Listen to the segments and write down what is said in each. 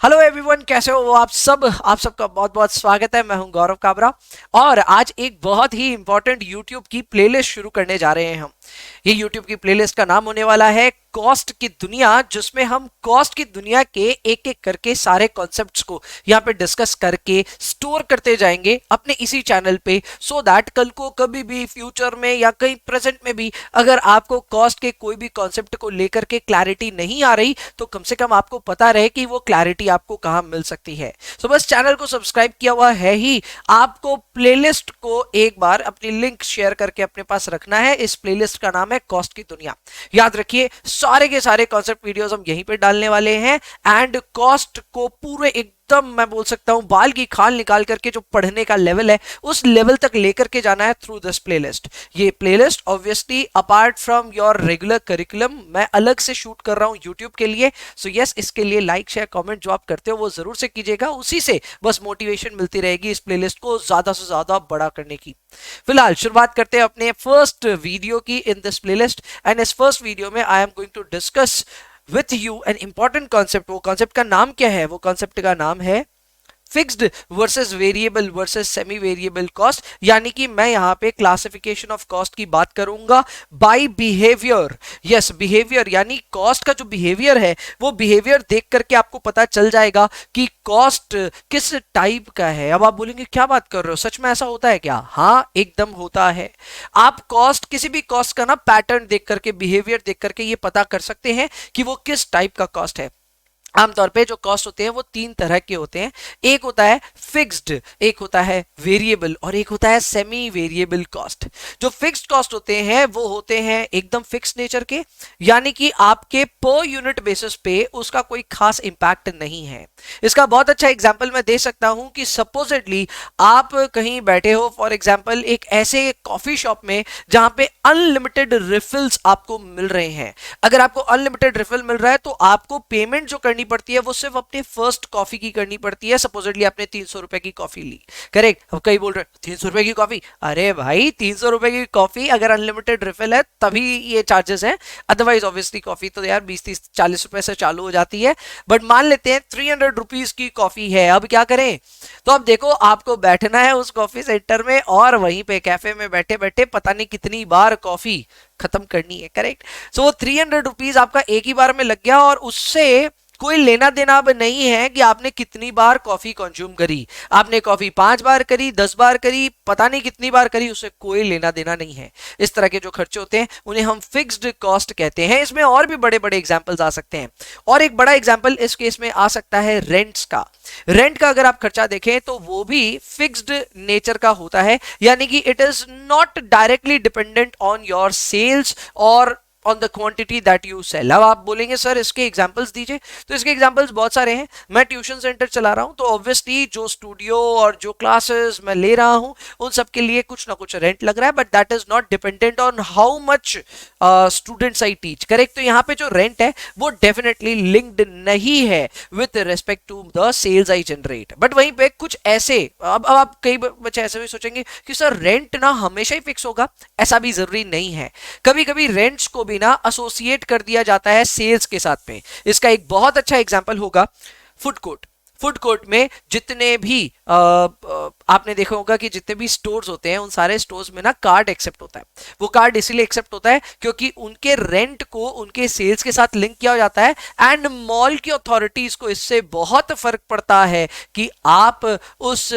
Hello everyone, कैसे हो आप सबका बहुत बहुत स्वागत है। मैं हूं गौरव काबरा और आज एक बहुत ही इंपॉर्टेंट यूट्यूब की प्लेलिस्ट शुरू करने जा रहे हैं हम। ये यूट्यूब की प्लेलिस्ट का नाम होने वाला है कॉस्ट की दुनिया, जिसमें हम कॉस्ट की दुनिया के एक एक करके सारे कॉन्सेप्ट्स को यहाँ पे डिस्कस करके स्टोर करते जाएंगे अपने इसी चैनल पे, सो दैट कल को कभी भी फ्यूचर में या कहीं प्रेजेंट में भी अगर आपको कॉस्ट के कोई भी कॉन्सेप्ट को लेकर के क्लैरिटी नहीं आ रही तो कम से कम आपको पता रहे कि वो क्लैरिटी आपको कहां मिल सकती है। सो बस चैनल को सब्सक्राइब किया हुआ है ही, आपको प्लेलिस्ट को एक बार अपनी लिंक शेयर करके अपने पास रखना है। इस प्लेलिस्ट का नाम है कॉस्ट की दुनिया। याद रखिए, सारे के सारे कॉन्सेप्ट वीडियोस हम यहीं पे डालने वाले हैं एंड कॉस्ट को पूरे एकदम मैं बोल सकता हूं बाल की खाल निकाल करके जो पढ़ने का लेवल है उस लेवल तक लेकर के जाना है थ्रू दिस प्लेलिस्ट। ये playlist obviously apart from your regular curriculum मैं अलग से शूट कर रहा हूं यूट्यूब के लिए। सो यस, इसके लिए लाइक शेयर कमेंट जो आप करते हो वो जरूर से कीजिएगा, उसी से बस मोटिवेशन मिलती रहेगी इस प्लेलिस्ट को ज्यादा से ज्यादा बड़ा करने की। फिलहाल शुरुआत करते हैं अपने फर्स्ट वीडियो की इन दिस प्लेलिस्ट एंड इस फर्स्ट वीडियो में I am going to discuss with you an important concept. वो कॉन्सेप्ट का नाम क्या है? वो कॉन्सेप्ट का नाम है fixed versus variable versus semi variable cost. यानी कि मैं यहां पे क्लासिफिकेशन ऑफ कॉस्ट की बात करूंगा बाय बिहेवियर। यस, बिहेवियर यानी कॉस्ट का जो बिहेवियर है वो बिहेवियर देख करके आपको पता चल जाएगा कि कॉस्ट किस टाइप का है। अब आप बोलेंगे क्या बात कर रहे हो, सच में ऐसा होता है क्या? हाँ, एकदम होता है। आप कॉस्ट किसी भी कॉस्ट का ना पैटर्न देख करके, बिहेवियर देख करके ये पता कर सकते हैं कि वो किस टाइप का कॉस्ट है। आमतौर पे जो कॉस्ट होते हैं वो तीन तरह के होते हैं। एक होता है फिक्स्ड, एक होता है वेरिएबल और एक होता है सेमी वेरिएबल कॉस्ट। जो फिक्स्ड कॉस्ट होते हैं वो होते हैं एकदम फिक्स नेचर के, यानी कि आपके पर यूनिट बेसिस पे उसका कोई खास इंपैक्ट नहीं है। इसका बहुत अच्छा एग्जांपल मैं दे सकता हूं कि सपोजिटली आप कहीं बैठे हो, फॉर एग्जांपल एक ऐसे कॉफी शॉप में जहां पे अनलिमिटेड रिफिल्स आपको मिल रहे हैं। अगर आपको अनलिमिटेड रिफिल मिल रहा है तो आपको पेमेंट जो करनी पड़ती है वो सिर्फ अपने फर्स्ट कॉफी की करनी पड़ती है। सपोजिटली आपने 300 रुपए की कॉफी ली, करेक्ट? अब कई बोल रहे 300 रुपए की कॉफी, अरे भाई 300 रुपए की कॉफी अगर अनलिमिटेड रिफिल है तभी ये चार्जेस हैं, अदरवाइज ऑब्वियसली कॉफी तो यार 20 30 40 रुपए से चालू हो जाती है। बट मान लेते हैं 300 रुपीज की कॉफी है, अब क्या करें? तो अब देखो, आपको बैठना है उस कॉफी सेंटर में और वहीं पे कैफे में बैठे बैठे पता नहीं कितनी बार कॉफी खत्म करनी है, करेक्ट? सो वो 300 रुपीज आपका एक ही बार में लग गया और उससे कोई लेना देना अब नहीं है कि आपने कितनी बार कॉफी कंज्यूम करी। आपने कॉफी 5 बार करी, 10 बार करी, पता नहीं कितनी बार करी, उससे कोई लेना देना नहीं है। इस तरह के जो खर्चे होते हैं उन्हें हम फिक्स्ड कॉस्ट कहते हैं। इसमें और भी बड़े बड़े एग्जांपल्स आ सकते हैं और एक बड़ा एग्जांपल इस केस में आ सकता है रेंट्स का। रेंट का अगर आप खर्चा देखें तो वो भी फिक्स्ड नेचर का होता है, यानी कि it is not directly dependent on your sales और on the quantity that you sell. अब आप बोलेंगे सर इसके एग्जांपल्स दीजिए, तो इसके एग्जांपल्स बहुत सारे हैं। मैं ट्यूशन सेंटर चला रहा हूं तो ऑब्वियसली जो स्टूडियो और जो क्लासेस मैं ले रहा हूं उन सब के लिए कुछ ना कुछ रेंट लग रहा है, but that is not dependent on how much students I teach, correct? तो यहाँ पे जो रेंट है वो डेफिनेटली लिंक्ड नहीं है with respect to the sales I generate. But वहीं पे कुछ ऐसे, अब आप कई बच्चे ऐसे भी सोचेंगे कि सर रेंट ना हमेशा ही फिक्स होगा, ऐसा भी जरूरी नहीं है। कभी कभी रेंट्स को भी ना एसोसिएट कर दिया जाता है सेल्स के साथ में। इसका एक बहुत अच्छा एग्जांपल होगा फूड कोर्ट। फूड कोर्ट में जितने भी आपने देखा होगा कि जितने भी स्टोर्स होते हैं उन सारे स्टोर्स में ना कार्ड एक्सेप्ट होता है। वो कार्ड इसीलिए एक्सेप्ट होता है क्योंकि उनके रेंट को उनके सेल्स के साथ लिंक किया जाता है एंड मॉल की अथॉरिटीज को इससे बहुत फर्क पड़ता है कि आप उस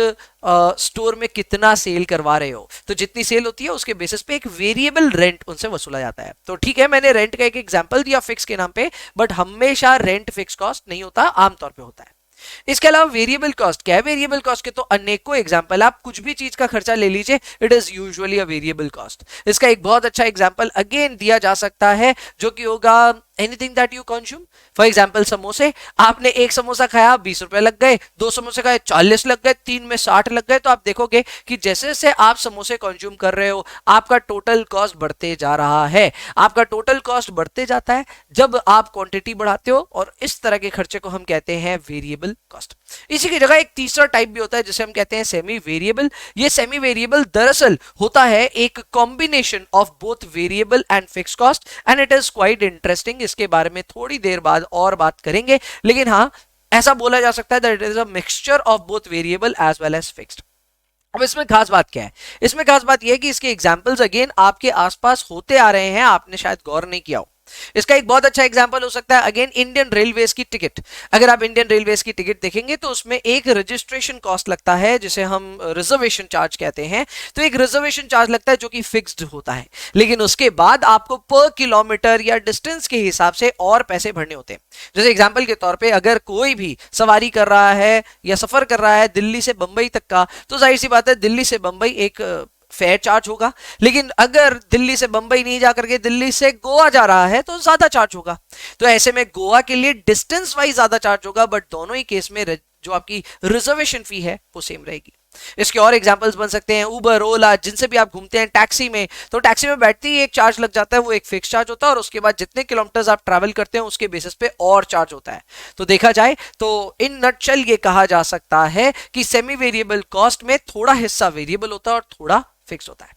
स्टोर में कितना सेल करवा रहे हो। तो जितनी सेल होती है उसके बेसिस पे एक वेरिएबल रेंट उनसे वसूला जाता है। तो ठीक है, मैंने रेंट का एक एग्जांपल दिया फिक्स के नाम पे, बट हमेशा रेंट फिक्स कॉस्ट नहीं होता, आमतौर पे होता है। इसके अलावा वेरिएबल कॉस्ट क्या है? वेरिएबल कॉस्ट के तो अनेकों एग्जांपल, आप कुछ भी चीज का खर्चा ले लीजिए, it is usually a variable cost. इसका एक बहुत अच्छा एग्जांपल अगेन दिया जा सकता है जो कि होगा anything that you consume. For example समोसे, आपने एक समोसा खाया 20 रुपए लग गए, 2 समोसे खाए 40 लग गए, 3 में 60 लग गए। तो आप देखोगे कि जैसे जैसे आप समोसे कंज्यूम कर रहे हो आपका टोटल कॉस्ट बढ़ते जा रहा है। आपका टोटल कॉस्ट बढ़ते जाता है जब आप क्वांटिटी बढ़ाते हो और इस तरह के खर्चे को हम कहते हैं वेरिएबल कॉस्ट। इसी की जगह एक तीसरा टाइप भी होता है जिसे हम कहते हैं सेमी वेरिएबल। ये सेमी वेरिएबल दरअसल होता है एक combination of both variable and fix cost and it is quite interesting. इसके बारे में थोड़ी देर बाद और बात करेंगे, लेकिन हाँ, ऐसा बोला जा सकता है that it is a mixture of both variable as well as fixed. अब इसमें खास बात क्या है? इसमें खास बात यह है कि इसके एग्जाम्पल्स अगेन आपके आसपास होते आ रहे हैं, आपने शायद गौर नहीं किया हो। इसका एक बहुत अच्छा एग्जांपल हो सकता है अगेन इंडियन रेलवेज की टिकट। अगर आप इंडियन रेलवेज की टिकट देखेंगे तो उसमें एक रजिस्ट्रेशन कॉस्ट लगता है जिसे हम रिजर्वेशन चार्ज कहते हैं। तो एक रिजर्वेशन चार्ज लगता है जो कि फिक्स्ड होता है, लेकिन उसके बाद आपको पर किलोमीटर या डिस्टेंस के हिसाब से और पैसे भरने होते हैं। जैसे एग्जाम्पल के तौर पर अगर कोई भी सवारी कर रहा है या सफर कर रहा है दिल्ली से बंबई तक का, तो जाहिर सी बात है दिल्ली से बंबई एक फेयर चार्ज होगा, लेकिन अगर दिल्ली से बंबई नहीं जाकर के दिल्ली से गोवा जा रहा है तो ज्यादा चार्ज होगा। तो ऐसे में गोवा के लिए डिस्टेंस वाइज ज्यादा चार्ज होगा, बट दोनों ही केस में जो आपकी रिजर्वेशन फी है वो सेम रहेगी। इसके और एग्जांपल्स बन सकते हैं उबर, ओला, जिनसे भी आप घूमते हैं, टैक्सी में, तो टैक्सी में बैठते ही एक चार्ज लग जाता है, वो एक फिक्स चार्ज होता है, और उसके बाद जितने किलोमीटर आप ट्रैवल करते हैं उसके बेसिस पे और चार्ज होता है। तो देखा जाए तो इन नटशेल ये कहा जा सकता है कि सेमी वेरिएबल कॉस्ट में थोड़ा हिस्सा वेरिएबल होता है और थोड़ा फिक्स होता है।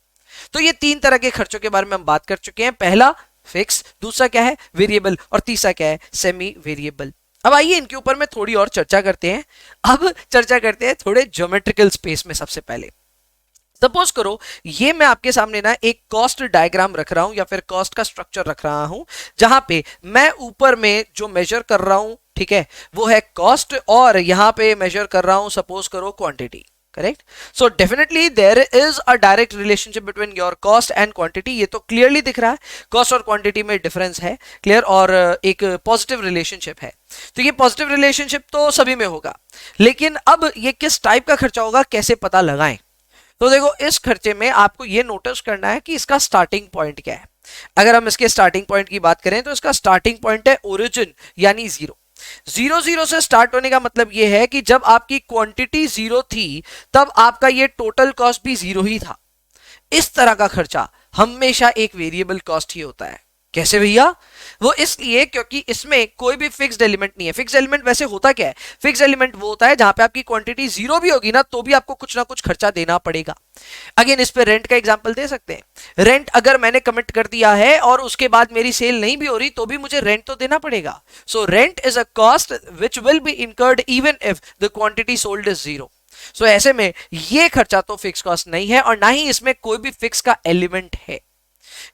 तो ये तीन तरह के खर्चों के बारे में हम बात कर चुके हैं, पहला फिक्स, दूसरा क्या है वेरिएबल, और तीसरा क्या है सेमी वेरिएबल। अब आइए इनके ऊपर में थोड़ी और चर्चा करते हैं। अब चर्चा करते हैं थोड़े ज्योमेट्रिकल स्पेस में। सबसे पहले सपोज करो ये मैं आपके सामने ना एक कॉस्ट डायग्राम रख रहा हूं या फिर कॉस्ट का स्ट्रक्चर रख रहा हूं, जहां पे मैं ऊपर में जो मेजर कर रहा हूं, ठीक है, वो है कॉस्ट, और यहां पे मेजर कर रहा हूं सपोज करो quantity. Correct? So definitely there is a direct relationship between your cost and quantity. ये तो क्लियरली दिख रहा है, कॉस्ट और क्वांटिटी में डिफरेंस है, क्लियर, और एक पॉजिटिव रिलेशनशिप है। तो ये पॉजिटिव रिलेशनशिप तो सभी में होगा, लेकिन अब ये किस टाइप का खर्चा होगा, कैसे पता लगाएं? तो देखो इस खर्चे में आपको ये नोटिस करना है कि इसका स्टार्टिंग पॉइंट क्या है। अगर हम इसके स्टार्टिंग पॉइंट की बात करें तो इसका स्टार्टिंग पॉइंट है ओरिजिन यानी जीरो। जीरो जीरो से स्टार्ट होने का मतलब यह है कि जब आपकी क्वांटिटी जीरो थी तब आपका ये टोटल कॉस्ट भी जीरो ही था। इस तरह का खर्चा हमेशा एक वेरिएबल कॉस्ट ही होता है। कैसे भैया? वो इसलिए क्योंकि इसमें कोई भी फिक्स्ड एलिमेंट नहीं है। फिक्स्ड एलिमेंट वैसे होता क्या है? फिक्स्ड एलिमेंट वो होता है जहां पे आपकी क्वांटिटी जीरो भी होगी ना तो भी आपको कुछ ना कुछ खर्चा देना पड़ेगा। अगेन इस पे रेंट का एग्जांपल दे सकते हैं। रेंट अगर मैंने कमिट कर दिया है और उसके बाद मेरी सेल नहीं भी हो रही तो भी मुझे रेंट तो देना पड़ेगा। So rent is a cost which will be incurred even if the quantity sold is zero. So ऐसे में ये खर्चा तो फिक्स कॉस्ट नहीं है और ना ही इसमें कोई भी फिक्स का एलिमेंट है।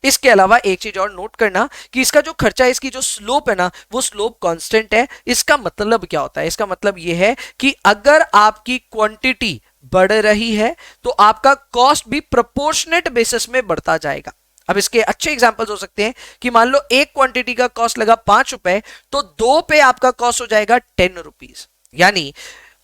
इसके अलावा एक चीज और नोट करना कि इसका जो खर्चा है, इसकी जो स्लोप है ना, वो स्लोप कांस्टेंट है। इसका मतलब क्या होता है? इसका मतलब यह है कि अगर आपकी क्वांटिटी बढ़ रही है तो आपका कॉस्ट भी प्रोपोर्शनेट बेसिस में बढ़ता जाएगा। अब इसके अच्छे एग्जांपल्स हो सकते हैं कि मान लो एक क्वांटिटी का कॉस्ट लगा 5 रुपए, तो 2 पे आपका कॉस्ट हो जाएगा 10 रुपीज। यानी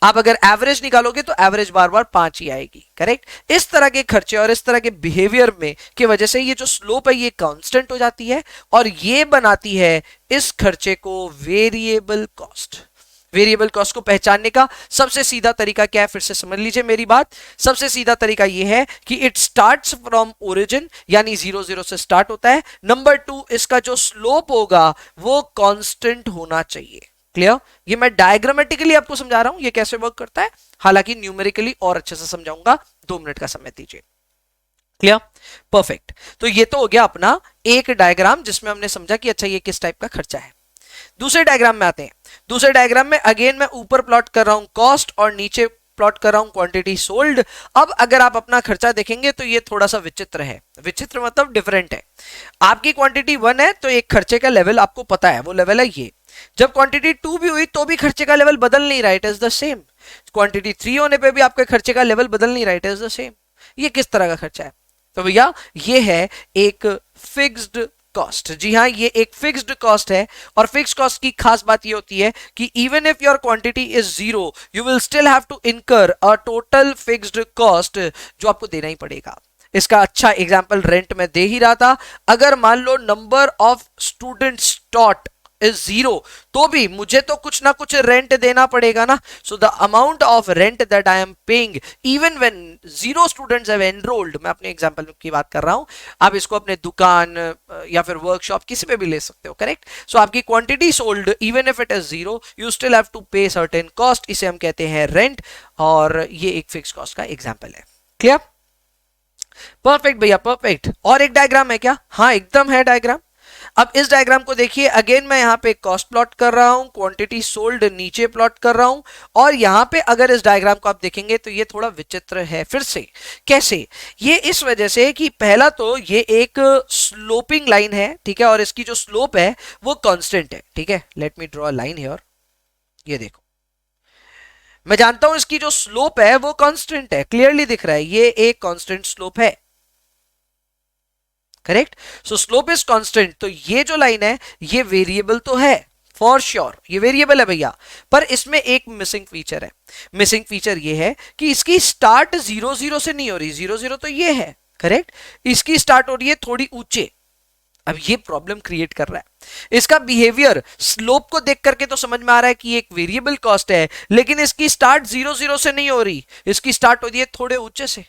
आप अगर एवरेज निकालोगे तो एवरेज बार बार 5 ही आएगी। करेक्ट? इस तरह के खर्चे और इस तरह के बिहेवियर में की वजह से ये जो स्लोप है ये कांस्टेंट हो जाती है और ये बनाती है इस खर्चे को वेरिएबल कॉस्ट। वेरिएबल कॉस्ट को पहचानने का सबसे सीधा तरीका क्या है? फिर से समझ लीजिए मेरी बात। सबसे सीधा तरीका यह है कि इट स्टार्ट्स फ्रॉम ओरिजिन, यानी 0 से स्टार्ट होता है। नंबर 2, इसका जो स्लोप होगा वो कांस्टेंट होना चाहिए। क्लियर? ये मैं डायग्रामेटिकली आपको समझा रहा हूं ये कैसे वर्क करता है, हालांकि न्यूमेरिकली और अच्छे से समझाऊंगा। 2 मिनट का समय दीजिए। क्लियर? परफेक्ट। तो ये तो हो गया अपना एक डायग्राम जिसमें हमने समझा कि अच्छा ये किस टाइप का खर्चा है। दूसरे डायग्राम में आते हैं। दूसरे डायग्राम में अगेन मैं ऊपर प्लॉट कर रहा हूं कॉस्ट और नीचे प्लॉट कर रहा हूं क्वांटिटी सोल्ड। अब अगर आप अपना खर्चा देखेंगे तो ये थोड़ा सा विचित्र है। विचित्र मतलब डिफरेंट है। आपकी क्वांटिटी 1 है तो एक खर्चे का लेवल आपको पता है, वो लेवल है ये। जब क्वांटिटी 2 भी हुई तो भी खर्चे का लेवल बदल नहीं रहा, it is the same. Quantity 3 होने पे भी आपके खर्चे का लेवल बदल नहीं रहा, इट इज द सेम। ये किस तरह का खर्चा है? तो भैया ये है एक फिक्स्ड कॉस्ट। जी हाँ, ये एक फिक्स्ड कॉस्ट है और फिक्स्ड कॉस्ट की खास बात ये होती है कि even if your quantity is 0 you will still have to incur a total fixed cost जो आपको देना ही पड़ेगा। इसका अच्छा एग्जांपल रेंट में दे ही रहा था। अगर मान लो number of students taught is 0 तो भी मुझे तो कुछ ना कुछ रेंट देना पड़ेगा ना। So the amount of rent that I am paying even when 0 students have enrolled, मैं अपने एग्जांपल की बात कर रहा हूं, आप इसको अपने दुकान या फिर वर्कशॉप किसी पे भी ले सकते हो। करेक्ट? सो आपकी quantity sold even if it is 0 you still have to pay certain cost, इसे हम कहते हैं रेंट, और ये एक फिक्स कॉस्ट का एग्जांपल है। क्लियर? परफेक्ट भैया, परफेक्ट। और एक डायग्राम है क्या? हाँ एकदम है डायग्राम। अब इस डायग्राम को देखिए, अगेन मैं यहाँ पे कॉस्ट प्लॉट कर रहा हूं, क्वांटिटी सोल्ड नीचे प्लॉट कर रहा हूं, और यहाँ पे अगर इस डायग्राम को आप देखेंगे तो ये थोड़ा विचित्र है। फिर से कैसे? ये इस वजह से कि पहला तो ये एक स्लोपिंग लाइन है, ठीक है, और इसकी जो स्लोप है वो कांस्टेंट है, ठीक है। Let me draw a line here. ये देखो, मैं जानता हूं इसकी जो स्लोप है वो कांस्टेंट है, क्लियरली दिख रहा है, ये एक कांस्टेंट स्लोप है, correct. So slope is constant, तो ये जो लाइन है ये वेरिएबल तो है, फॉर श्योर ये वेरिएबल है भैया, पर इसमें एक मिसिंग फीचर है। मिसिंग फीचर ये है कि इसकी स्टार्ट 0 0 से नहीं हो रही, 0 0 तो ये है, करेक्ट, इसकी स्टार्ट हो रही है थोड़ी ऊंचे। अब ये प्रॉब्लम क्रिएट कर रहा है। इसका बिहेवियर स्लोप को देख करके तो समझ में आ रहा है कि ये एक वेरिएबल कॉस्ट है, लेकिन इसकी स्टार्ट 0 0 से नहीं हो रही, इसकी स्टार्ट हो रही है थोड़े ऊंचे से।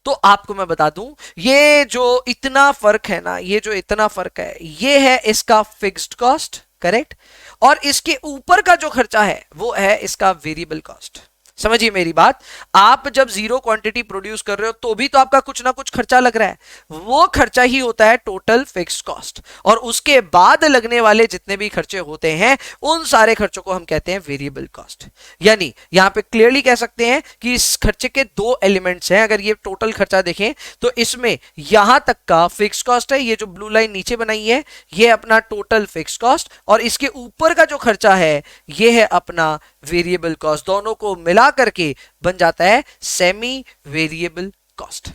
तो आपको मैं बता दूं, ये जो इतना फर्क है ना, ये जो इतना फर्क है, ये है इसका फिक्स्ड कॉस्ट, करेक्ट, और इसके ऊपर का जो खर्चा है वो है इसका वेरिएबल कॉस्ट। समझिए मेरी बात, आप जब जीरो क्वांटिटी प्रोड्यूस कर रहे हो तो भी तो आपका कुछ ना कुछ खर्चा लग रहा है, वो खर्चा ही होता है टोटल फिक्स्ड कॉस्ट, और उसके बाद लगने वाले जितने भी खर्चे होते हैं उन सारे खर्चों को हम कहते हैं वेरिएबल कॉस्ट। यानी यहां पे क्लियरली कह सकते हैं कि इस खर्चे के दो एलिमेंट्स हैं। अगर ये टोटल खर्चा देखें तो इसमें यहां तक का फिक्स कॉस्ट है, ये जो ब्लू लाइन नीचे बनाई है ये अपना टोटल फिक्स कॉस्ट, और इसके ऊपर का जो खर्चा है ये है अपना वेरिएबल कॉस्ट। दोनों को मिला करके बन जाता है सेमी वेरिएबल कॉस्ट।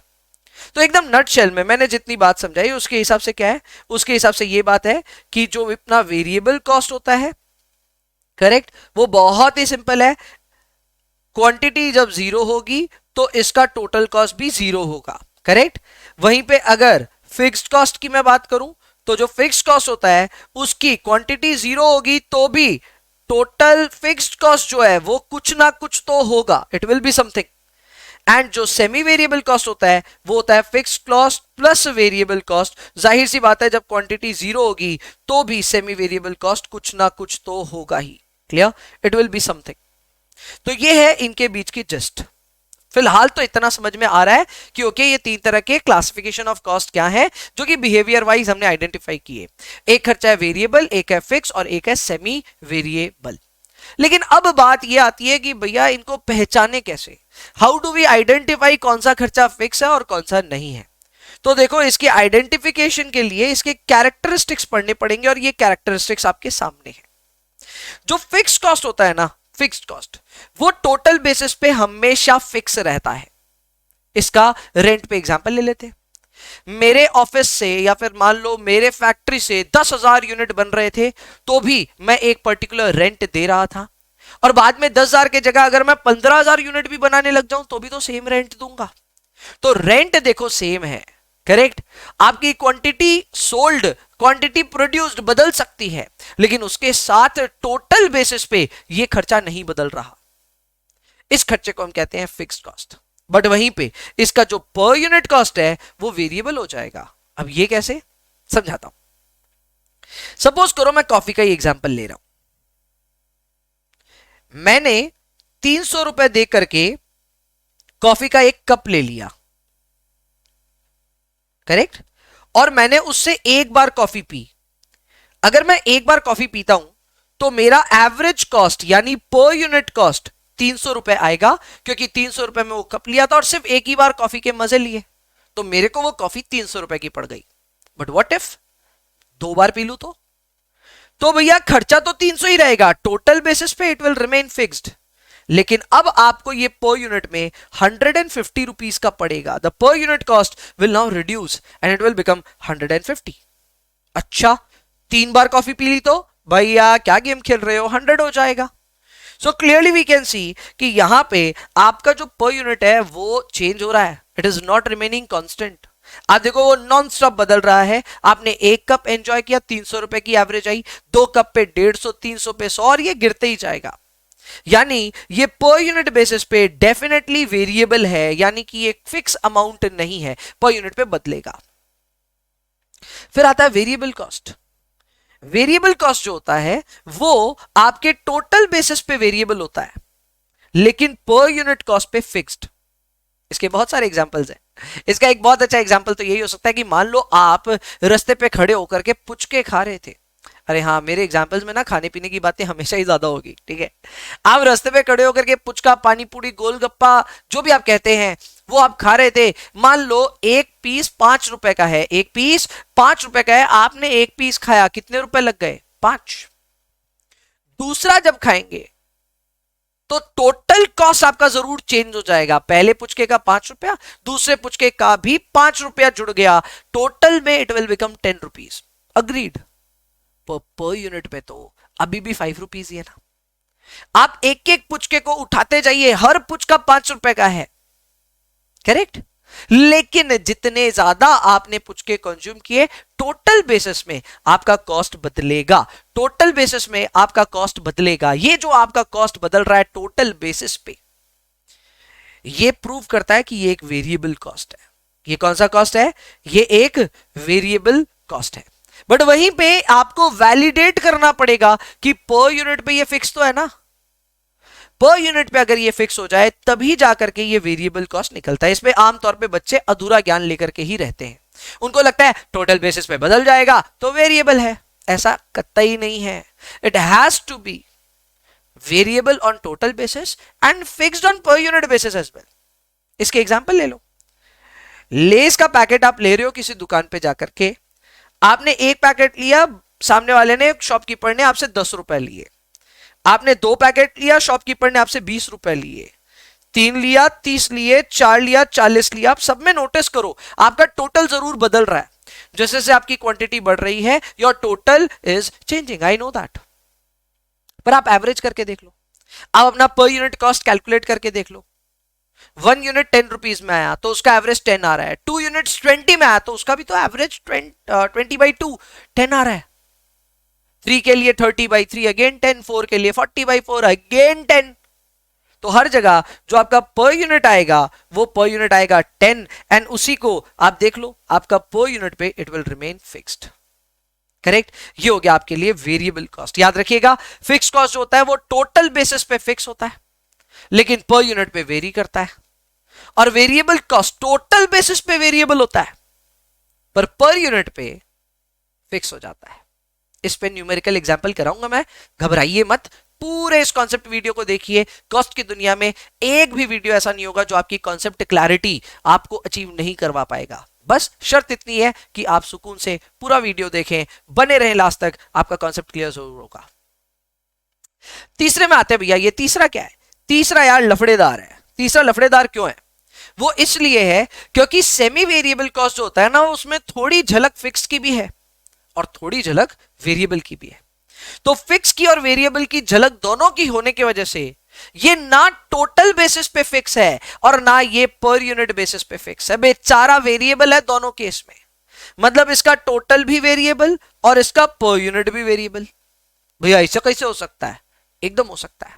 तो एकदम नटशेल में मैंने जितनी बात समझाई उसके हिसाब से क्या है, उसके हिसाब से ये बात है कि जो अपना वेरिएबल कॉस्ट होता है, करेक्ट, वो बहुत ही सिंपल है। क्वांटिटी जब जीरो होगी तो इसका टोटल कॉस्ट भी जीरो होगा, करेक्ट। वहीं पे अगर फिक्स्ड कॉस्ट की मैं बात करूं तो जो फिक्स्ड कॉस्ट होता है उसकी क्वांटिटी जीरो होगी तो भी टोटल फिक्स्ड कॉस्ट जो है वो कुछ ना कुछ तो होगा, it will be something. And जो सेमी वेरिएबल कॉस्ट होता है वो होता है fixed cost plus variable cost. जाहिर सी बात है जब क्वांटिटी जीरो होगी तो भी सेमी वेरिएबल कॉस्ट कुछ ना कुछ तो होगा ही, clear, it will be something. तो ये है इनके बीच की जस्ट। फिलहाल तो इतना समझ में आ रहा है कि ओके ये तीन तरह के क्लासिफिकेशन ऑफ कॉस्ट क्या है जो कि बिहेवियर वाइज हमने आइडेंटिफाई किए। एक खर्चा है वेरिएबल, एक है फिक्स और एक है सेमी वेरिएबल। लेकिन अब बात ये आती है कि भैया इनको पहचाने कैसे, हाउ डू वी आइडेंटिफाई कौन सा खर्चा फिक्स है और कौन सा नहीं है। तो देखो इसकी आइडेंटिफिकेशन के लिए इसके कैरेक्टरिस्टिक्स पढ़ने पड़ेंगे और ये कैरेक्टरिस्टिक्स आपके सामने है। जो फिक्स कॉस्ट होता है ना, फिक्स्ड कॉस्ट, वो टोटल बेसिस पे हमेशा फिक्स रहता है। इसका रेंट पे एग्जांपल ले लेते हैं। मेरे ऑफिस से या फिर मान लो मेरे फैक्ट्री से 10,000 यूनिट बन रहे थे तो भी मैं एक पर्टिकुलर रेंट दे रहा था, और बाद में 10,000 की जगह अगर मैं 15,000 यूनिट भी बनाने लग जाऊं तो भी तो सेम रेंट दूंगा। तो रेंट देखो सेम है, करेक्ट। आपकी क्वांटिटी सोल्ड, क्वांटिटी प्रोड्यूस्ड बदल सकती है, लेकिन उसके साथ टोटल बेसिस पे ये खर्चा नहीं बदल रहा। इस खर्चे को हम कहते हैं फिक्स्ड कॉस्ट। बट वहीं पे इसका जो पर यूनिट कॉस्ट है वो वेरिएबल हो जाएगा। अब ये कैसे, समझाता हूं। सपोज करो मैं कॉफी का ही एग्जांपल ले रहा हूं। मैंने 300 रुपए दे करके कॉफी का एक कप ले लिया, करेक्ट, और मैंने उससे एक बार कॉफी पी। अगर मैं एक बार कॉफी पीता हूं तो मेरा एवरेज कॉस्ट यानी पर यूनिट कॉस्ट 300 रुपए आएगा, क्योंकि 300 रुपए में वो कप लिया था और सिर्फ एक ही बार कॉफी के मजे लिए, तो मेरे को वो कॉफी 300 रुपए की पड़ गई। But what if 2 bar P लू तो भैया खर्चा तो 300 ही रहेगा, टोटल बेसिस पे इट विल रिमेन फिक्स्ड। लेकिन अब आपको ये पर यूनिट में 150 रुपीज का पड़ेगा। The per unit cost will now reduce and it will become 150। अच्छा, 3 बार कॉफी पी ली तो भैया क्या गेम खेल रहे हो, 100 हो जाएगा। So clearly we can see कि यहां पे आपका जो पर यूनिट है वो चेंज हो रहा है, it is not remaining constant. आप देखो वो नॉन स्टॉप बदल रहा है। आपने एक कप एंजॉय किया, 300 रुपए की एवरेज आई, 2 कप पे 150, 300 पे 100, और ये गिरते ही जाएगा। यानी ये पर यूनिट बेसिस पे डेफिनेटली वेरिएबल है, यानी कि एक फिक्स अमाउंट नहीं है, पर यूनिट पे बदलेगा। फिर आता है वेरिएबल कॉस्ट। वेरिएबल कॉस्ट जो होता है वो आपके टोटल बेसिस पे वेरिएबल होता है, लेकिन पर यूनिट कॉस्ट पे फिक्स्ड। इसके बहुत सारे एग्जाम्पल्स हैं। इसका एक बहुत अच्छा एग्जाम्पल तो यही हो सकता है कि मान लो आप रास्ते पे खड़े होकर के पुचके खा रहे थे। अरे हाँ, मेरे एग्जाम्पल्स में ना खाने पीने की बातें हमेशा ही ज्यादा होगी, ठीक है। आप रास्ते पे खड़े होकर के पुचका, पानी पूरी, गोलगप्पा, जो भी आप कहते हैं वो आप खा रहे थे। मान लो एक पीस 5 रुपए का है, एक पीस 5 रुपए का है, आपने एक पीस खाया, कितने रुपए लग गए? 5। दूसरा जब खाएंगे तो टोटल कॉस्ट आपका जरूर चेंज हो जाएगा। पहले पुचके का 5 रुपया, दूसरे पुचके का भी 5 रुपया जुड़ गया, टोटल में it will become 10 rupees. Agreed? Per unit पे तो अभी भी 5 रुपीज ही है ना। आप एक एक पुचके को उठाते जाइए, हर पुचका 5 रुपए का है, करेक्ट। लेकिन जितने ज्यादा आपने पुचके कंज्यूम किए, टोटल बेसिस में आपका कॉस्ट बदलेगा। टोटल बेसिस में आपका कॉस्ट बदलेगा। ये जो आपका कॉस्ट बदल रहा है टोटल बेसिस पे, ये प्रूव करता है कि ये एक वेरिएबल कॉस्ट है। ये कौन सा कॉस्ट है? ये एक वेरिएबल कॉस्ट है। बट वहीं पे आपको वैलिडेट करना पड़ेगा कि पर यूनिट पे ये फिक्स तो है ना। पर यूनिट पे अगर ये फिक्स हो जाए तभी जाकर के ये वेरिएबल कॉस्ट निकलता है। इसमें आमतौर पे बच्चे अधूरा ज्ञान लेकर के ही रहते हैं। उनको लगता है टोटल बेसिस पे बदल जाएगा तो वेरिएबल है। ऐसा कतई नहीं है। It has to be variable on total basis and fixed on per unit basis as well. इसके एग्जांपल ले लो। लेस का पैकेट आप ले रहे हो किसी दुकान पे जाकर के, आपने एक पैकेट लिया, सामने वाले ने, शॉपकीपर ने आपसे 10 रुपए लिए। आपने 2 पैकेट लिया, शॉपकीपर ने आपसे 20 रुपए लिए। 3 लिया, 30 लिए, 4 लिया, 40 लिया। आप सब में नोटिस करो आपका टोटल जरूर बदल रहा है। जैसे जैसे आपकी क्वांटिटी बढ़ रही है, your total is changing, I know that. पर आप एवरेज करके देख लो, आप अपना पर यूनिट कॉस्ट कैलकुलेट करके देख लो। 1 यूनिट 10 रुपीज में आया तो उसका एवरेज 10 आ रहा है। 2 यूनिट्स 20 में आया तो उसका भी तो एवरेज 20/2 10 आ रहा है। 3 के लिए 30/3 अगेन 10, 4 के लिए 40/4 अगेन 10। तो हर जगह जो आपका पर यूनिट आएगा वो पर यूनिट आएगा 10, एंड उसी को आप देख लो आपका पर यूनिट पे it will remain fixed, correct. ये हो गया आपके लिए वेरिएबल कॉस्ट। याद रखिएगा, फिक्स कॉस्ट जो होता है वो टोटल बेसिस पे फिक्स होता है, लेकिन पर यूनिट पे वेरी करता है। और वेरिएबल कॉस्ट टोटल बेसिस पे वेरिएबल होता है पर यूनिट पे फिक्स हो जाता है। इस पे न्यूमेरिकल एग्जांपल कराऊंगा मैं, घबराइए मत। पूरे इस कॉन्सेप्ट वीडियो को देखिए। कॉस्ट की दुनिया में एक भी वीडियो ऐसा नहीं होगा जो आपकी कॉन्सेप्ट क्लैरिटी आपको अचीव नहीं करवा पाएगा। बस शर्त इतनी है कि आप सुकून से पूरा वीडियो देखें, बने रहें लास्ट तक, आपका कॉन्सेप्ट क्लियर जरूर होगा। तीसरे में आते हैं भैया। ये तीसरा क्या है? तीसरा यार लफड़ेदार है। तीसरा लफड़ेदार क्यों है? वो इसलिए है क्योंकि सेमी वेरिएबल कॉस्ट जो होता है ना, उसमें थोड़ी झलक फिक्स की भी है और थोड़ी झलक वेरिएबल की भी है। तो फिक्स की और वेरिएबल की झलक दोनों की होने की वजह से ये ना टोटल बेसिस पे फिक्स है और ना ये पर यूनिट बेसिस पे फिक्स है। बेचारा वेरिएबल है दोनों केस में। मतलब इसका टोटल भी वेरिएबल और इसका पर यूनिट भी वेरिएबल। भैया ऐसा कैसे हो सकता है? एकदम हो सकता है।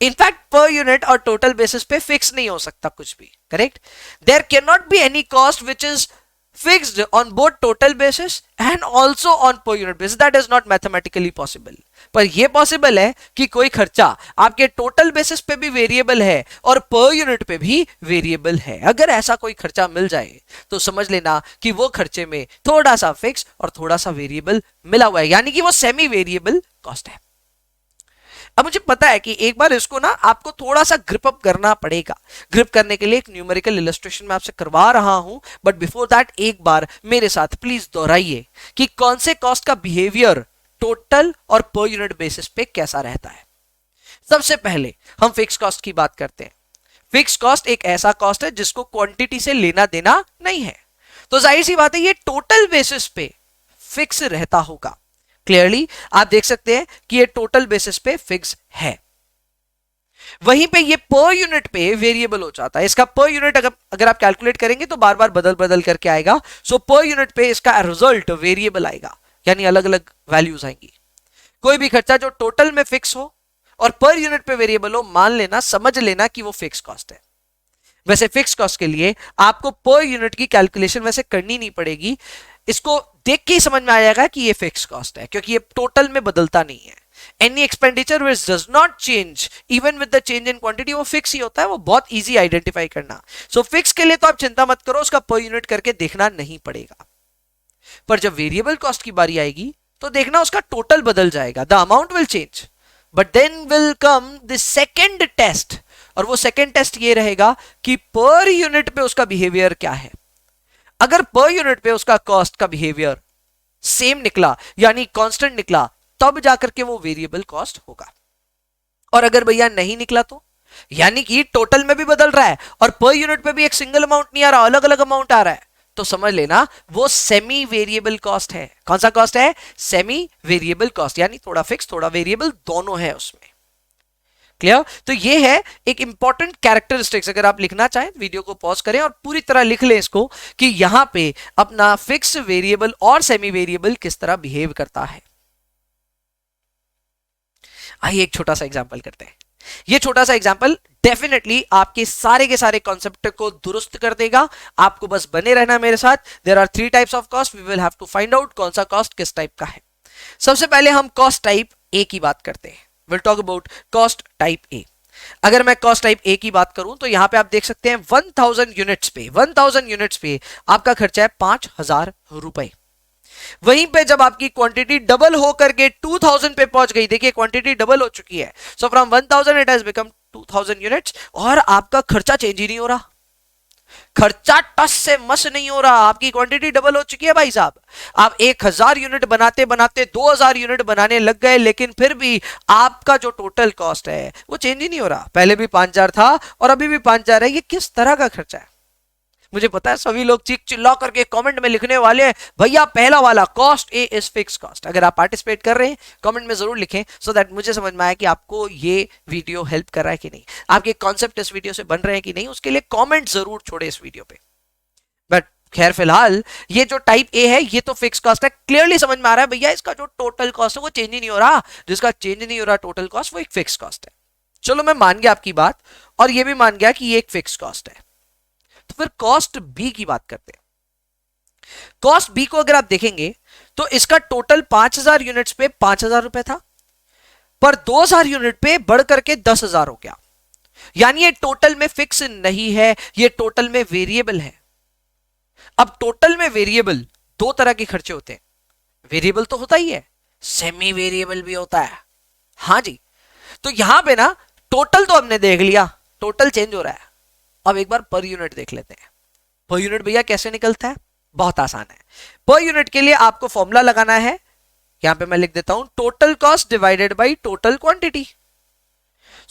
इनफैक्ट पर यूनिट और टोटल बेसिस पे फिक्स नहीं हो सकता कुछ भी, correct. There can not be any cost which is fixed on both total basis and also on per unit basis. That is not mathematically possible. पर यह possible है कि कोई खर्चा आपके टोटल बेसिस पे भी वेरिएबल है और पर यूनिट पे भी वेरिएबल है। अगर ऐसा कोई खर्चा मिल जाए तो समझ लेना कि वो खर्चे में थोड़ा सा फिक्स और थोड़ा सा वेरिएबल मिला हुआ है, यानी कि वो सेमी वेरिएबल कॉस्ट है। अब मुझे पता है कि एक बार इसको ना आपको थोड़ा सा ग्रिप अप करना पड़ेगा। ग्रिप करने के लिए एक न्यूमेरिकल इलस्ट्रेशन मैं आपसे करवा रहा हूं, बट बिफोर दैट एक बार मेरे साथ प्लीज दोहराइए कि कौन से कॉस्ट का बिहेवियर टोटल और पर यूनिट बेसिस पे कैसा रहता है। सबसे पहले हम फिक्स कॉस्ट की बात करते हैं। फिक्स कॉस्ट एक ऐसा कॉस्ट है जिसको क्वांटिटी से लेना देना नहीं है, तो जाहिर सी बात है ये टोटल बेसिस पे फिक्स रहता होगा। क्लियरली आप देख सकते हैं कि ये टोटल बेसिस पे फिक्स है। वहीं पे ये पर यूनिट पे वेरिएबल हो जाता है। इसका पर यूनिट अगर आप कैलकुलेट करेंगे तो बार बार बदल बदल करके आएगा। सो पर यूनिट पे इसका रिजल्ट वेरिएबल आएगा, यानी अलग अलग वैल्यूज आएंगी। कोई भी खर्चा जो टोटल में फिक्स हो और पर यूनिट पे वेरिएबल हो, मान लेना, समझ लेना कि वो फिक्स कॉस्ट है। वैसे फिक्स कॉस्ट के लिए आपको पर यूनिट की कैलकुलेशन वैसे करनी नहीं पड़ेगी। इसको देख के ही समझ में आ जाएगा कि ये फिक्स कॉस्ट है, क्योंकि ये टोटल में बदलता नहीं है। Any expenditure which does not change even with the change in quantity, वो फिक्स ही होता है, वो बहुत इजी आइडेंटिफाई करना। सो फिक्स के लिए तो आप चिंता मत करो, उसका पर यूनिट करके देखना नहीं पड़ेगा। पर जब वेरिएबल कॉस्ट की बारी आएगी तो देखना उसका टोटल बदल जाएगा, the amount will change, but then will come the second test, और वो सेकेंड टेस्ट ये रहेगा कि पर यूनिट पे उसका बिहेवियर क्या है। अगर पर यूनिट पे उसका कॉस्ट का बिहेवियर सेम निकला यानी कांस्टेंट निकला, तब जाकर के वो वेरिएबल कॉस्ट होगा। और अगर भैया नहीं निकला तो, यानी कि टोटल में भी बदल रहा है और पर यूनिट पे भी एक सिंगल अमाउंट नहीं आ रहा, अलग अलग अमाउंट आ रहा है, तो समझ लेना वो सेमी वेरिएबल कॉस्ट है। कौन सा कॉस्ट है? सेमी वेरिएबल कॉस्ट, यानी थोड़ा फिक्स थोड़ा वेरिएबल दोनों है उसमें। क्लियर? तो ये है एक इंपॉर्टेंट कैरेक्टरिस्टिक्स। अगर आप लिखना चाहें वीडियो को पॉज करें और पूरी तरह लिख लें इसको कि यहां पे अपना फिक्स वेरिएबल और सेमी वेरिएबल किस तरह बिहेव करता है। आइए एक छोटा सा एग्जांपल करते हैं। ये छोटा सा एग्जांपल डेफिनेटली आपके सारे के सारे कॉन्सेप्ट को दुरुस्त कर देगा। आपको बस बने रहना मेरे साथ। There are 3 types of cost, we will have to find out कौन सा कॉस्ट किस टाइप का है। सबसे पहले हम कॉस्ट टाइप ए की बात करते हैं। Will talk about cost type A. अगर मैं कॉस्ट टाइप ए की बात करूं तो यहां पे आप देख सकते हैं 1000 यूनिट्स पे, 1000 यूनिट्स पे आपका खर्चा है 5000 रुपए। वहीं पे जब आपकी क्वांटिटी डबल हो करके 2000 पे पहुंच गई, देखिए क्वांटिटी डबल हो चुकी है, so from 1000 it has become 2000 units, और आपका खर्चा चेंज ही नहीं हो रहा, खर्चा टस से मस नहीं हो रहा, आपकी क्वांटिटी डबल हो चुकी है भाई साहब। आप 1000 यूनिट बनाते बनाते 2000 यूनिट बनाने लग गए, लेकिन फिर भी आपका जो टोटल कॉस्ट है वो चेंज ही नहीं हो रहा। पहले भी 5000 था और अभी भी 5000 है। ये किस तरह का खर्चा है? मुझे पता है सभी लोग चीख चिल्ला करके कमेंट में लिखने वाले हैं, भैया पहला वाला cost A is fix cost. अगर आप पार्टिसिपेट कर रहे हैं कमेंट में जरूर लिखें, सो दैट मुझे समझ में आए कि आपको ये वीडियो हेल्प कर रहा है कि नहीं, आपके कॉन्सेप्ट इस वीडियो से बन रहे हैं कि नहीं। उसके लिए कमेंट जरूर छोड़े इस वीडियो पे। बट खैर फिलहाल ये जो टाइप ए है ये तो फिक्स कॉस्ट है। क्लियरली समझ में आ रहा है भैया इसका जो टोटल कॉस्ट है वो चेंज ही नहीं हो रहा, जिसका चेंज नहीं हो रहा टोटल कॉस्ट वो एक फिक्स कॉस्ट है। चलो मैं मान गया आपकी बात, और ये भी मान गया कि ये एक फिक्स कॉस्ट है। तो फिर कॉस्ट बी की बात करते हैं। कॉस्ट बी को अगर आप देखेंगे तो इसका टोटल 5000 यूनिट्स पे 5000 रुपए था, पर 2000 यूनिट पे बढ़ करके 10,000 हो गया। यानी ये टोटल में फिक्स नहीं है, ये टोटल में वेरिएबल है। अब टोटल में वेरिएबल दो तरह के खर्चे होते हैं। वेरिएबल तो होता ही है, सेमी वेरिएबल भी होता है। हाँ जी, तो यहां पे ना टोटल तो हमने देख लिया, टोटल चेंज हो रहा है। अब एक बार पर यूनिट देख लेते हैं। पर यूनिट भैया कैसे निकलता है? बहुत आसान है। पर यूनिट के लिए आपको फॉर्मूला लगाना है, यहां पे मैं लिख देता हूं total cost divided by total quantity.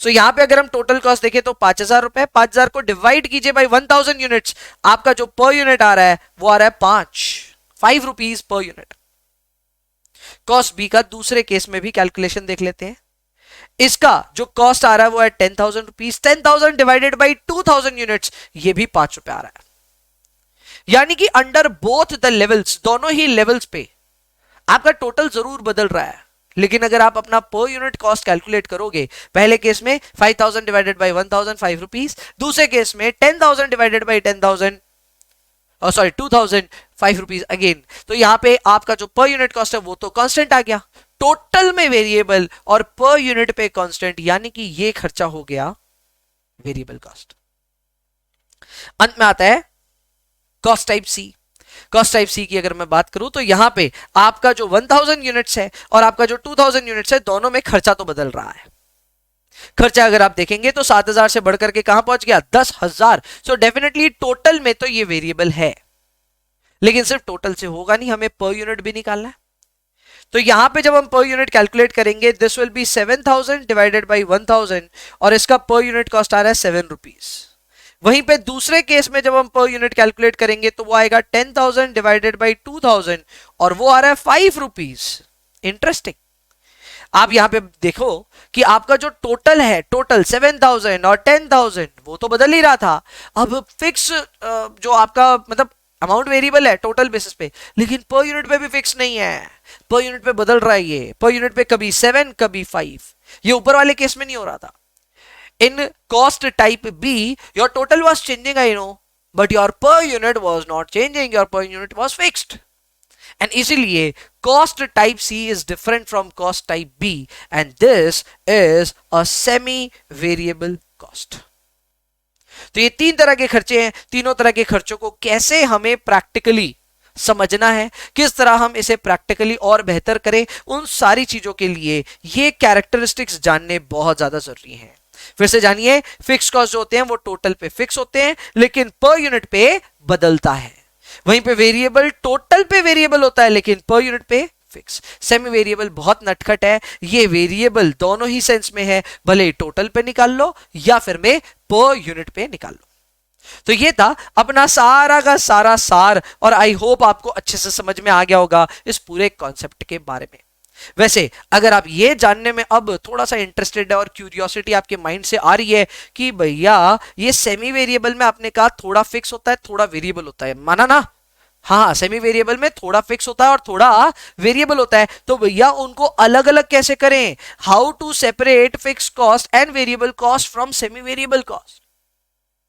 So यहां पे अगर हम टोटल कॉस्ट देखें तो 5000 रुपए, 5000 को डिवाइड कीजिए बाय 1000 यूनिट्स, आपका जो पर यूनिट आ रहा है वो आ रहा है 5 rupees per unit. Cost B का दूसरे केस में भी कैलकुलेशन देख लेते हैं। इसका जो कॉस्ट आ रहा है वो है 10,000 रुपीज, 10,000 डिवाइडेड बाई 2,000 यूनिट्स, ये भी 5 रुपए आ रहा है। यानी कि अंडर बोथ द लेवल्स, दोनों ही लेवल्स पे आपका टोटल जरूर बदल रहा है, लेकिन अगर आप अपना पर यूनिट कॉस्ट कैलकुलेट करोगे, पहले केस में 5,000 डिवाइडेड बाई 1,000 5 रुपीज, दूसरे केस में 10,000 divided by 10,000 sorry 2,000 5 rupees again, तो यहां पे आपका जो पर यूनिट कॉस्ट है वो तो कांस्टेंट आ गया, टोटल में वेरिएबल और पर यूनिट पे कांस्टेंट, यानी कि ये खर्चा हो गया वेरिएबल कॉस्ट। अंत में आता है cost type C. Cost type C की अगर मैं बात करूं तो यहां पे आपका जो 1000 यूनिट्स है और आपका जो 2000 यूनिट्स है, दोनों में खर्चा तो बदल रहा है। खर्चा अगर आप देखेंगे तो 7,000 से बढ़कर के कहां पहुंच गया? 10,000। सो डेफिनेटली टोटल में तो ये वेरिएबल है, लेकिन सिर्फ टोटल से होगा नहीं, हमें पर यूनिट भी निकालना है। तो यहां पे जब हम पर यूनिट कैलकुलेट करेंगे, this will be 7,000 divided by 1,000, और इसका पर यूनिट कॉस्ट आ रहा है 7 रुपीज। वहीं पे दूसरे केस में जब हम पर यूनिट कैलकुलेट करेंगे तो वो आएगा 10,000 डिवाइडेड बाई 2,000, और वो आ रहा है 5 रुपीज। इंटरेस्टिंग। आप यहां पे देखो कि आपका जो टोटल है, टोटल 7,000 और 10,000, वो तो बदल ही रहा था। अब फिक्स जो आपका मतलब अमाउंट वेरिएबल है टोटल बेसिस पे, लेकिन पर यूनिट पे भी फिक्स नहीं है, पर यूनिट पे बदल रहा है। ये पर यूनिट पे कभी 7 कभी 5, ये ऊपर वाले केस में नहीं हो रहा था। In cost type B your total was changing, I know, but your per unit was not changing, your per unit was fixed. And इसीलिए cost type C is different from cost type B and this is a semi variable cost. तो ये तीन तरह के खर्चे हैं, तीनों तरह के खर्चों को कैसे हमें प्रैक्टिकली समझना है, किस तरह हम इसे प्रैक्टिकली और बेहतर करें, उन सारी चीजों के लिए ये कैरेक्टरिस्टिक्स जानने बहुत ज्यादा जरूरी हैं। फिर से जानिए, फिक्स कॉस्ट जो होते हैं वो टोटल पे फिक्स होते हैं लेकिन पर यूनिट पे बदलता है। वहीं पे वेरिएबल टोटल पे वेरिएबल होता है लेकिन पर यूनिट पे फिक्स। सेमी वेरिएबल बहुत नटखट है, ये वेरिएबल दोनों ही सेंस में है, भले टोटल पे निकाल लो या फिर में पर यूनिट पे निकाल लो। तो ये था अपना सारा का सारा सार और आई होप आपको अच्छे से समझ में आ गया होगा इस पूरे कॉन्सेप्ट के बारे में। वैसे अगर आप ये जानने में अब थोड़ा सा इंटरेस्टेड है और क्यूरियोसिटी आपके माइंड से आ रही है कि भैया ये सेमी वेरिएबल में आपने कहा थोड़ा फिक्स होता है थोड़ा वेरिएबल होता है, माना ना? हाँ, सेमी वेरिएबल में थोड़ा फिक्स होता है और थोड़ा वेरिएबल होता है, तो भैया उनको अलग अलग कैसे करें? How to separate fix cost and variable cost from semi variable cost.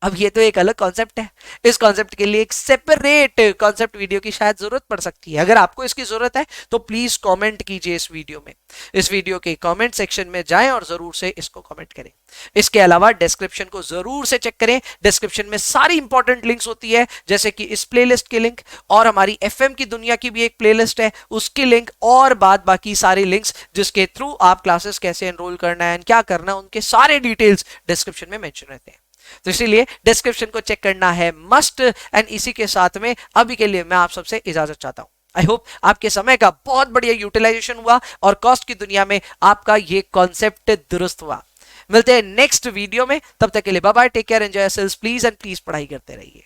अब ये तो एक अलग कॉन्सेप्ट है, इस कॉन्सेप्ट के लिए एक सेपरेट कॉन्सेप्ट वीडियो की शायद जरूरत पड़ सकती है। अगर आपको इसकी जरूरत है तो प्लीज कमेंट कीजिए इस वीडियो में, इस वीडियो के कमेंट सेक्शन में जाएं और जरूर से इसको कमेंट करें। इसके अलावा डिस्क्रिप्शन को जरूर से चेक करें, डिस्क्रिप्शन में सारी इंपॉर्टेंट लिंक्स होती है, जैसे कि इस प्लेलिस्ट की लिंक और हमारी एफएम की दुनिया की भी एक प्लेलिस्ट है उसकी लिंक और बाद बाकी सारे लिंक्स जिसके थ्रू आप क्लासेस कैसे एनरोल करना है, क्या करना है, उनके सारे डिटेल्स डिस्क्रिप्शन में मेंशन रहते हैं। तो इसीलिए डिस्क्रिप्शन को चेक करना है मस्ट। एंड इसी के साथ में अभी के लिए मैं आप सबसे इजाजत चाहता हूं। आई होप आपके समय का बहुत बढ़िया यूटिलाइजेशन हुआ और कॉस्ट की दुनिया में आपका ये कॉन्सेप्ट दुरुस्त हुआ। मिलते हैं नेक्स्ट वीडियो में, तब तक के लिए bye bye, take care, enjoy yourselves please and please पढ़ाई करते रहिए।